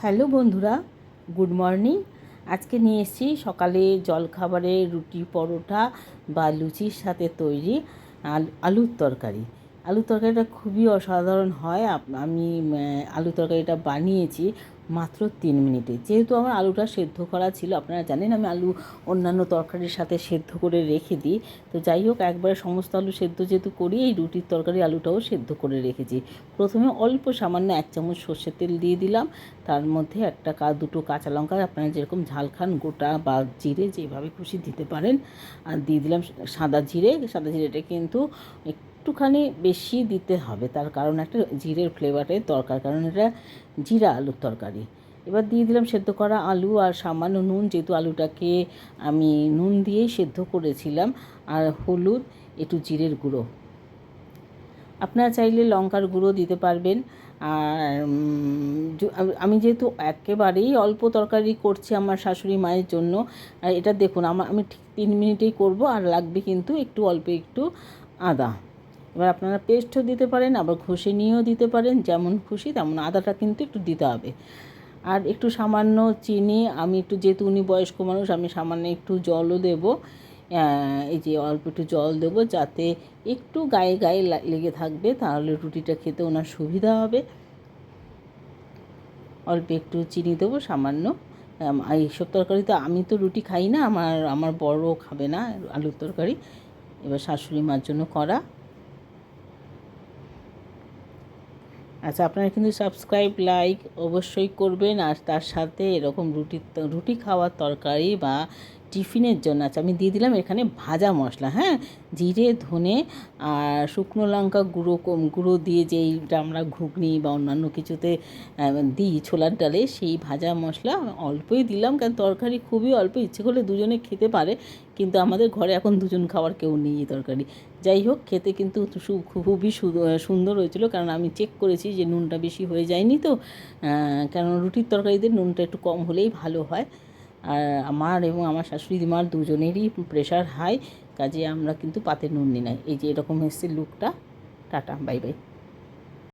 Hello বন্ধুরা, good morning. আজকে নিয়ে এসেছি সকালে জলখাবারে রুটি পরোটা বা লুচির সাথে তৈরি আলুর তরকারি। আলুর তরকারিটা খুবই অসাধারণ হয়। আমি আলুর তরকারিটা বানিয়েছি মাত্র 3 মিনিটে। যেহেতু আমার আলুটা সেদ্ধ করা ছিল, আপনারা জানেন আমি আলু অন্যান্য তরকারির সাথে সেদ্ধ করে রেখে দিই। তো যাই হোক, একবারে সমস্ত আলু সেদ্ধ যেহেতু করি, এই রুটির তরকারি আলুটাও সেদ্ধ করে রেখেছি। প্রথমে অল্প সামান্য 1 চামচ সর্ষের তেল দিয়ে দিলাম। তার মধ্যে দুটো কাঁচা লঙ্কা, আপনারা যেরকম ঝাল খান গোটা বা জিরে যেভাবে খুশি দিতে পারেন। আর দিয়ে দিলাম সাদা জিরেটা কিন্তু একটুখানি বেশি দিতে হবে, তার কারণ একটা জিরের ফ্লেভারের দরকার, কারণ এটা জিরা আলুর তরকারি। এবার দিয়ে দিলাম সেদ্ধ করা আলু আর সামান্য নুন, যেহেতু আলুটাকে আমি নুন দিয়েই সেদ্ধ করেছিলাম, আর হলুদ, একটু জিরের গুঁড়ো। আপনারা চাইলে লঙ্কার গুঁড়ো দিতে পারবেন। আর আমি যেহেতু একেবারেই অল্প তরকারি করছি আমার শাশুড়ি মায়ের জন্য, আর এটা দেখুন আমি ঠিক 3 মিনিটেই করব, আর লাগবে কিন্তু অল্প একটু আদা। এবার আপনারা পেস্টও দিতে পারেন, আবার ঘষে নিয়েও দিতে পারেন, যেমন খুশি তেমন। আদাটা কিন্তু একটু দিতে হবে। আর একটু সামান্য চিনি, আমি যেহেতু উনি বয়স্ক মানুষ, আমি সামান্য একটু জলও দেবো। এই যে অল্প একটু জল দেবো, যাতে একটু গায়ে গায়ে লেগে থাকবে, তাহলে রুটিটা খেতে ওনার সুবিধা হবে। অল্প একটু চিনি দেবো সামান্য। এইসব তরকারিতে আমি তো রুটি খাই না, আমার বড়ও খাবে না আলুর তরকারি। এবার শাশুড়ি মার জন্য করা। আচ্ছা, আপনারা কিন্তু সাবস্ক্রাইব লাইক অবশ্যই করবেন। আর তার সাথে এরকম রুটি খাওয়ার তরকারি বা টিফিনের জন্য আচ্ছা আমি দিয়ে দিলাম এখানে ভাজা মশলা, হ্যাঁ, জিরে ধনে আর শুকনো লঙ্কা গুঁড়ো দিয়ে যেইটা আমরা ঘুগনি বা অন্যান্য কিছুতে দিই ছোলার ডালে, সেই ভাজা মশলা অল্পই দিলাম, কারণ তরকারি খুবই অল্প, ইচ্ছে করলে দুজনে খেতে পারে, কিন্তু আমাদের ঘরে এখন দুজন খাওয়ার কেউ নেই এই তরকারি। যাই হোক, খেতে কিন্তু খুবই সুন্দর হয়েছিল, কারণ আমি চেক করেছি যে নুনটা বেশি হয়ে যায়নি। তো কারণ রুটির তরকারিতে নুনটা একটু কম হলেই ভালো হয়। আর আমার এবং আমার শাশুড়ি মার দুজনেরই প্রেশার হাই, কাজে আমরা কিন্তু পাতে নুন নিই না। এই যে এরকম এসছে লুকটা। Tata, bye bye.